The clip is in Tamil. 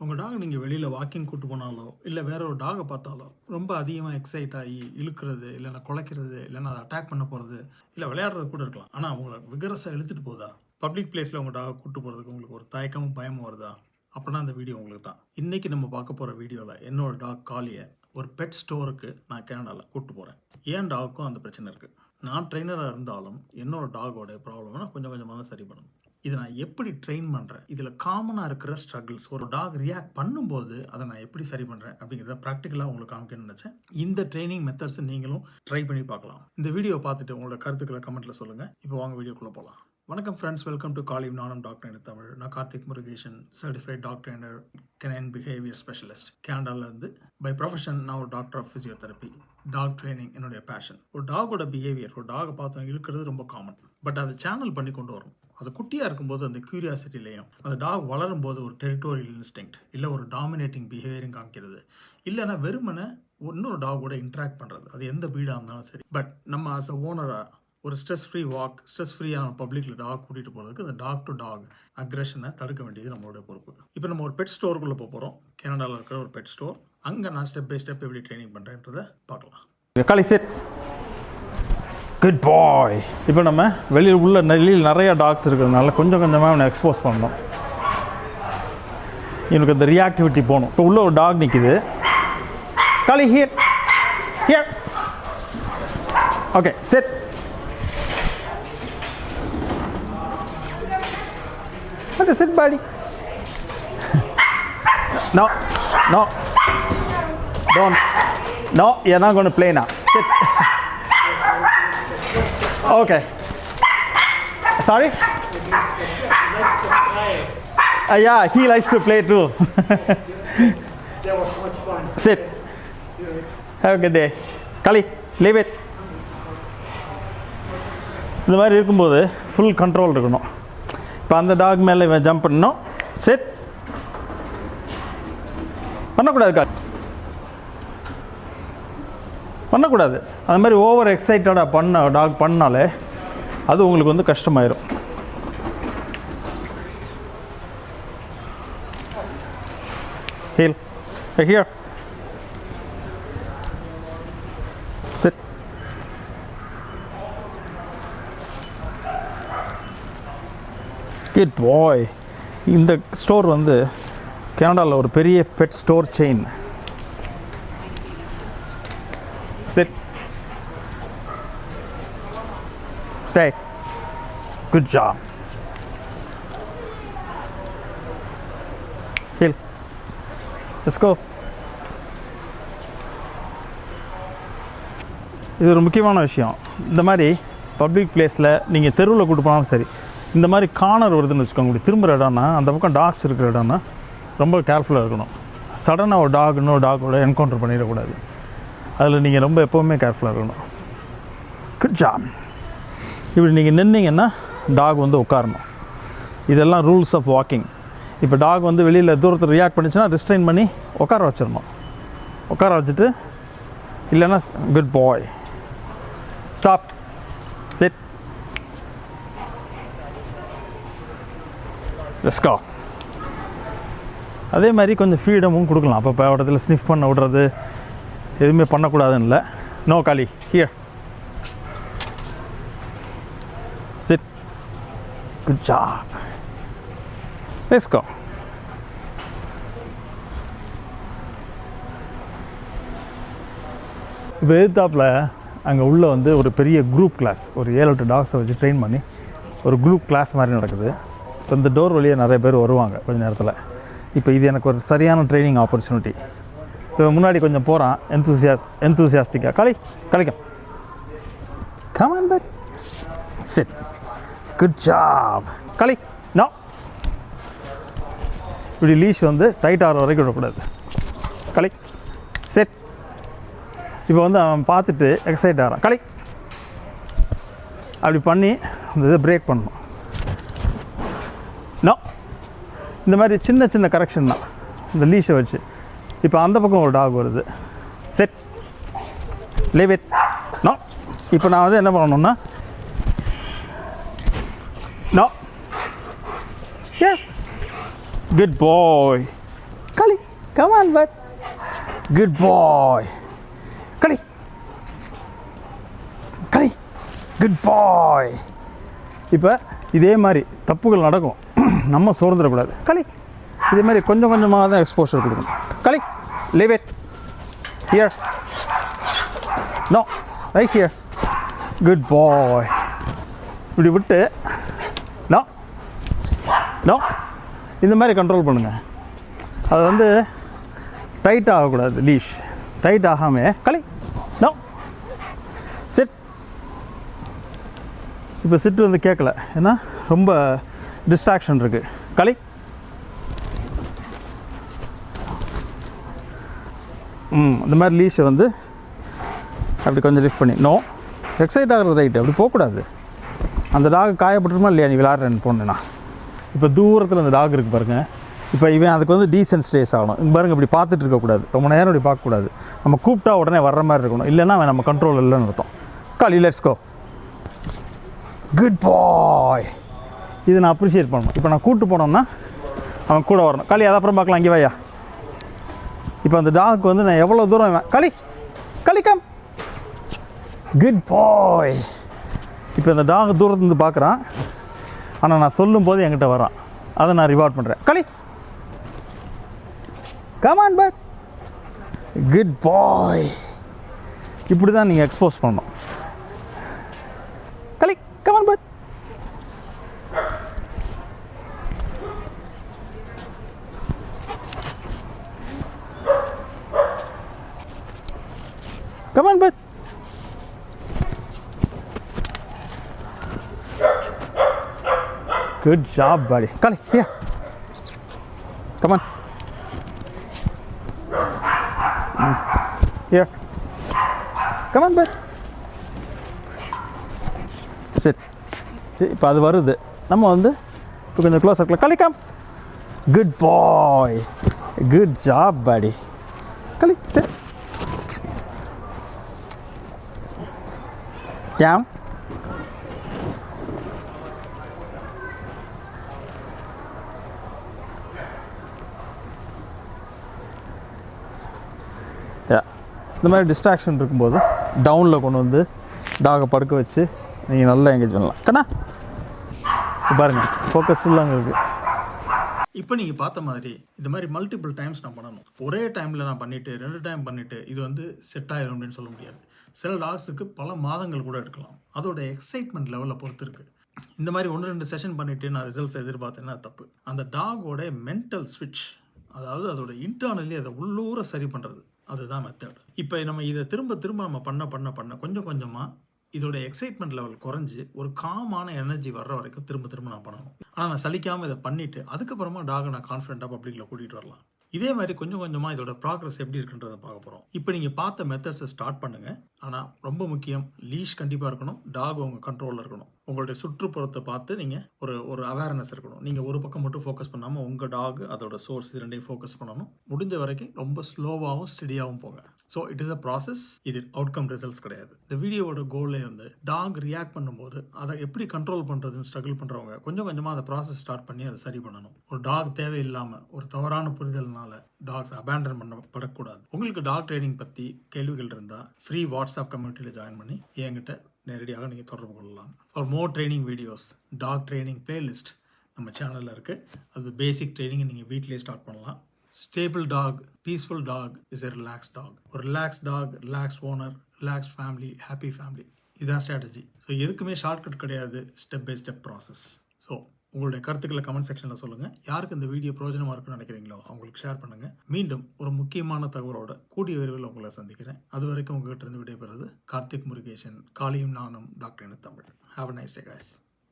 உங்கள் டாக் நீங்கள் வெளியில் வாக்கிங் கூட்டு போனாலோ இல்லை வேற ஒரு டாகை பார்த்தாலோ ரொம்ப அதிகமாக எக்ஸைட் ஆகி இழுக்கிறது இல்லைன்னா குலைக்கிறது இல்லைன்னா அதை அட்டாக் பண்ண போகிறது இல்லை விளையாடுறது கூட இருக்கலாம். ஆனால் அவங்கள விகரஸாக இழுத்துட்டு போதா பப்ளிக் பிளேஸில் உங்கள் டாகை கூட்டு போகிறதுக்கு உங்களுக்கு ஒரு தயக்கமும் பயமும் வருதா அப்படின்னா அந்த வீடியோ உங்களுக்கு தான். இன்றைக்கி நம்ம பார்க்க போகிற வீடியோவில் என்னோட டாக் காலியை ஒரு பெட் ஸ்டோருக்கு நான் கனடாவில் கூப்பிட்டு போகிறேன். ஏன் டாகுக்கும் அந்த பிரச்சனை இருக்குது. நான் ட்ரெயினராக இருந்தாலும் என்னோட டாகோட ப்ராப்ளம் நான் கொஞ்சம் கொஞ்சமாக தான் சரி பண்ணணும். இதை நான் எப்படி ட்ரெயின் பண்ணுறேன், இதில் காமனாக இருக்கிற ஸ்ட்ரகிள்ஸ், ஒரு டாக் ரியாக்ட் பண்ணும்போது அதை நான் எப்படி சரி பண்ணுறேன் அப்படிங்கிறத ப்ராக்டிக்கலாக உங்களுக்கு காமிக்கணும்னு நினச்சேன். இந்த ட்ரைனிங் மெத்தட்ஸ் நீங்களும் ட்ரை பண்ணி பார்க்கலாம். இந்த வீடியோ பார்த்துட்டு உங்களோட கருத்துக்களை கமெண்ட்டில் சொல்லுங்கள். இப்போ வாங்க வீடியோக்குள்ளே போகலாம். வணக்கம் ஃப்ரெண்ட்ஸ், வெல்கம் டு காலிவ் நானும் டாக் ட்ரெயினர் தமிழ். நான் Karthik Murugesan, certified dog trainer, canine behaviour specialist. கேனடாவிலேருந்து பை ப்ரொஃபஷன் நான் ஒரு doctor of physiotherapy. Dog training என்னுடைய பேஷன். ஒரு டாகோட பிஹேவியர், ஒரு டாகை பார்த்தவங்க இழுக்கிறது ரொம்ப காமன். பட் அதை சேனல் பண்ணி கொண்டு வரும். அது குட்டியாக இருக்கும்போது அந்த க்யூரியாசிட்டிலையும், அந்த டாக் வளரும் போது ஒரு டெரிட்டோரியல் இன்ஸ்டிங்க்ட் இல்லை ஒரு டாமினேட்டிங் பிஹேவியரும் காமிக்கிறது, இல்லைன்னா வெறுமனை இன்னொரு டாகோட இன்ட்ராக்ட் பண்ணுறது, அது எந்த பீடாக இருந்தாலும் சரி. பட் நம்ம ஆஸ் அ ஓனராக ஒரு ஸ்ட்ரெஸ் ஃப்ரீ வாக், ஸ்ட்ரெஸ் ஃப்ரீயான பப்ளிக்கில் டாக் கூட்டிகிட்டு போகிறதுக்கு அந்த டாக் டு டாக் அக்ரெஷனை தடுக்க வேண்டியது நம்மளோட பொறுப்பு. இப்போ நம்ம ஒரு பெட் ஸ்டோருக்குள்ளே போகிறோம். கனடாவில் இருக்கிற ஒரு பெட் ஸ்டோர். அங்கே நான் ஸ்டெப் பை ஸ்டெப் எப்படி ட்ரைனிங் பண்ணுறேன்றதை பார்க்கலாம். Good boy. இப்போ நம்ம வெளியில் நிறைய டாக்ஸ் இருக்கிறதுனால கொஞ்சம் கொஞ்சமாக அவனை எக்ஸ்போஸ் பண்ணணும். இவனுக்கு அந்த ரியாக்டிவிட்டி போகணும். இப்போ உள்ள ஒரு டாக் நிற்கிது. Kali here here. Okay set. Okay set buddy. No no don't. No, you're not going to play now. Sit. Okay. Sorry? Yeah, he likes to play too. That was much fun. Sit. Have a good day. Kali, leave it. இந்த மாதிரி இருக்கும்போது ஃபுல் கண்ட்ரோல் இருக்கணும். இப்போ அந்த டாக் மேலே இவன் ஜம்ப் பண்ணணும். செட். பண்ணக்கூடாது. அந்த மாதிரி ஓவர் எக்ஸைட்டடாக டாக் பண்ணாலே அது உங்களுக்கு வந்து கஷ்டமாயிரும். Heel here. Sit. Good boy. இந்த ஸ்டோர் வந்து கனடாவில் ஒரு பெரிய pet store chain. Sit. Stay. Good job. Heel. Let's go. இது ஒரு முக்கியமான விஷயம். இந்த மாதிரி பப்ளிக் பிளேஸில் நீங்கள் தெருவில் கூட்டு போனாலும் சரி, இந்த மாதிரி கார்னர் வருதுன்னு வச்சுக்கோங்க. இப்படி திரும்புகிற இடம்னா அந்த பக்கம் டாக்ஸ் இருக்கிற இடம்னா ரொம்ப கேர்ஃபுல்லாக இருக்கணும். சடனாக ஒரு டாக் இன்னொரு டாகோட என்கவுண்டர் பண்ணிடக்கூடாது. அதில் நீங்கள் ரொம்ப எப்போவுமே கேர்ஃபுல்லாக இருக்கணும். Good job. இப்படி நீங்கள் நின்னீங்கன்னா டாக் வந்து உட்காரணும். இதெல்லாம் ரூல்ஸ் ஆஃப் வாக்கிங். இப்போ டாக் வந்து வெளியில் தூரத்தில் ரியாக்ட் பண்ணிச்சுன்னா ரெஸ்ட்ரெயின் பண்ணி உட்கார வச்சிடணும். உட்கார வச்சுட்டு இல்லைன்னா good boy. Stop. Sit. Let's go. அதே மாதிரி கொஞ்சம் ஃப்ரீடமும் கொடுக்கலாம். அப்போ இடத்துல ஸ்னிஃப் பண்ண விடுறது எதுவுமே பண்ணக்கூடாதுன்னு இல்லை. No Kali here. Sit. Good job. Let's go. இப்போ எதிர்த்தாப்பில் அங்கே உள்ள வந்து ஒரு பெரிய குரூப் கிளாஸ், ஒரு 7-8 டாக்ஸை வச்சு ட்ரெயின் பண்ணி ஒரு குரூப் கிளாஸ் மாதிரி நடக்குது. இப்போ இந்த டோர் வழியாக நிறைய பேர் வருவாங்க கொஞ்சம் நேரத்தில். இப்போ இது எனக்கு ஒரு சரியான ட்ரைனிங் ஆப்பர்ச்சுனிட்டி. இப்போ முன்னாடி கொஞ்சம் போகிறான் என்தூசியாஸ்டிக்காக. கலிக்கம். Come on but. Sit. Good job. கலி. நோ. இப்படி லீஷ் வந்து டைட் ஆகிற வரைக்கும் விடக்கூடாது. கலி. சிட். இப்போ வந்து அவன் பார்த்துட்டு எக்ஸைட் ஆகிறான். கலி. அப்படி பண்ணி அந்த இதை பிரேக் பண்ணணும். நோ. இந்த மாதிரி சின்ன சின்ன கரெக்ஷன் தான் இந்த லீஷை வச்சு. இப்போ அந்த பக்கம் ஒரு டாக் வருது. செட். Leave it. நோ. இப்போ நான் வந்து என்ன பண்ணணும்னா no. Yeah. Good boy. Come on but. Good boy. களி களி. Good boy. இப்போ இதே மாதிரி தப்புகள் நடக்கும், நம்ம சோர்ந்துடக்கூடாது. களி. இதே மாதிரி கொஞ்சம் கொஞ்சமாக தான் எக்ஸ்போஷர் கொடுக்கணும். களி. Leave it here. No, right here. Good boy. இப்படி விட்டு நோ நோ இந்த மாதிரி கண்ட்ரோல் பண்ணுங்கள். அது வந்து டைட் ஆகக்கூடாது. லீஷ் டைட் ஆகாமல் களி. No sit. இப்போ சிட்டு வந்து கேட்கல, ஏன்னா ரொம்ப டிஸ்ட்ராக்ஷன் இருக்குது. களி. இந்த மாதிரி லீஷை வந்து அப்படி கொஞ்சம் லிஃப்ட் பண்ணி. நோ, எக்ஸைட் ஆகிறது ரைட்டு, அப்படி போகக்கூடாது. அந்த டாக் காயப்பட்டுருமா இல்லையா நீ விளாட்றேன்னு போனேன்னா. இப்போ தூரத்தில் அந்த டாக் இருக்குது பாருங்கள். இப்போ இவன் அதுக்கு வந்து டீசென்சிடைஸ் ஆகணும். இங்கே பாருங்கள், இப்படி பார்த்துட்டு இருக்கக்கூடாது, ரொம்ப நேரம் இப்படி பார்க்கக்கூடாது. நம்ம கூப்பிட்டா உடனே வர்ற மாதிரி இருக்கணும், இல்லைன்னா அவன் நம்ம கண்ட்ரோல் இல்லைன்னு அர்த்தம். Kali. Let's go. Good boy. இதை நான் அப்ரிஷியேட் பண்ணணும். இப்போ நான் கூப்பிட்டு போனோம்னா அவன் கூட வரணும். களி. அது அப்புறம் பார்க்கலாம். இங்கே வாயா. இப்போ அந்த டாக் வந்து நான் எவ்வளோ தூரம் களி களி கம். Good boy. இப்போ இந்த டாக் தூரத்துலேருந்து பார்க்குறான், ஆனால் நான் சொல்லும் போது என்கிட்ட வரான். அதை நான் ரிவார்ட் பண்ணுறேன். களி. Come on but. Good boy. இப்படி தான் நீங்கள் எக்ஸ்போஸ் பண்ணணும். களி. Come on but. Come on but. Good job, buddy. Kali, here. Come on. Here. Come on, bud. Sit. இப்போ அது வருது, நம்ம வந்து இப்போ கொஞ்சம் க்ளோஸ் இருக்கலாம். Kali, come. Good boy. Good job, buddy. Kali, sit. Down. இந்த மாதிரி டிஸ்ட்ராக்ஷன் இருக்கும்போது டவுனில் கொண்டு வந்து டாகை படுக்க வச்சு நீங்கள் நல்லா என்கேஜ் பண்ணலாம். கண்ணா பாருங்கள், ஃபோக்கஸ் ஃபுல்லாக அங்கே இருக்குது. இப்போ நீங்கள் பார்த்த மாதிரி இந்த மாதிரி மல்டிபிள் டைம்ஸ் நான் பண்ணணும். ஒரே டைமில் நான் பண்ணிவிட்டு 2 டைம் பண்ணிவிட்டு இது வந்து செட் ஆயிரும் அப்படின்னு சொல்ல முடியாது. சில டாக்ஸுக்கு பல மாதங்கள் கூட எடுக்கலாம். அதோட எக்ஸைட்மெண்ட் லெவலில் பொறுத்து இருக்குது. இந்த மாதிரி 1-2 செஷன் பண்ணிவிட்டு நான் ரிசல்ட்ஸ் எதிர்பார்த்தேன்னா தப்பு. அந்த டாகோட மென்டல் ஸ்விட்ச், அதாவது அதோட இன்டர்னலி அதை உள்ளூர சரி பண்ணுறது, அதுதான் மெத்தட். இப்போ நம்ம இதை திரும்ப திரும்ப நம்ம பண்ண கொஞ்சம் கொஞ்சமாக இதோட எக்ஸைட்மெண்ட் லெவல் குறைஞ்சி ஒரு காமான எனர்ஜி வர்ற வரைக்கும் திரும்ப நான் பண்ணணும். ஆனால் நான் சலிக்காமல் இதை பண்ணிவிட்டு அதுக்கப்புறமா டாகை நான் கான்ஃபிடென்ட்டாக பப்ளிக்கில் கூட்டிகிட்டு வரலாம். இதே மாதிரி கொஞ்சம் கொஞ்சமாக இதோட ப்ராக்ரஸ் எப்படி இருக்குன்றதை பார்க்க போகிறோம். இப்போ நீங்கள் பார்த்த மெத்தட்ஸை ஸ்டார்ட் பண்ணுங்கள். ஆனால் ரொம்ப முக்கியம், லீஷ் கண்டிப்பாக இருக்கணும், டாக் உங்கள் கண்ட்ரோலில் இருக்கணும். உங்களுடைய சுற்றுப்புறத்தை பார்த்து நீங்கள் ஒரு அவேர்னஸ் இருக்கணும். நீங்கள் ஒரு பக்கம் மட்டும் ஃபோக்கஸ் பண்ணாமல் உங்கள் டாக் அதோட சோர்ஸ் இது ரெண்டையும் ஃபோக்கஸ் பண்ணணும். முடிஞ்ச வரைக்கும் ரொம்ப ஸ்லோவாகவும் ஸ்டெடியாகவும் போங்க. So it is a process, இது அவுட்கம் ரிசல்ட்ஸ் கிடையாது. இந்த வீடியோவோட கோலே வந்து டாக் ரியாக்ட் பண்ணும்போது அதை எப்படி கண்ட்ரோல் பண்ணுறதுன்னு ஸ்ட்ரகிள் பண்ணுறவங்க கொஞ்சம் கொஞ்சமாக அந்த ப்ராசஸ் ஸ்டார்ட் பண்ணி அதை சரி பண்ணணும். ஒரு டாக் தேவையில்லாமல் ஒரு தவறான புரிதல்னால டாக்ஸ் அபேண்டன் பண்ணப்படக்கூடாது. உங்களுக்கு டாக் ட்ரைனிங் பற்றி கேள்விகள் இருந்தால் ஃப்ரீ வாட்ஸ்அப் கம்யூனிட்டியில் ஜாயின் பண்ணி என்கிட்ட நேரடியாக நீங்கள் தொடர்பு கொள்ளலாம். For more training videos, talk training playlist நம்ம சேனலில் இருக்குது. அது பேசிக் ட்ரைனிங்கை நீங்கள் வீட்டிலேயே ஸ்டார்ட் பண்ணலாம். Stable dog, peaceful dog is a relaxed dog. ஒரு relaxed dog, relaxed owner, relaxed family, happy family. இதுதான் ஸ்ட்ராட்டஜி. ஸோ எதுக்குமே ஷார்ட்கட் கிடையாது, step by step process. So உங்களுடைய கருத்துக்களை கமெண்ட் செக்ஷனில் சொல்லுங்கள். யாருக்கு இந்த வீடியோ பிரயோஜனமாக இருக்குன்னு நினைக்கிறீங்களோ அவங்களுக்கு ஷேர் பண்ணுங்கள். மீண்டும் ஒரு முக்கியமான தகவலோட கூடிய விரைவில் உங்களை சந்திக்கிறேன். அது வரைக்கும் உங்கள்கிட்ட இருந்து விடைபெறுவது கார்த்திக் முருகேசன். காலியும் நானும் doctor Tamil. Have a nice day guys.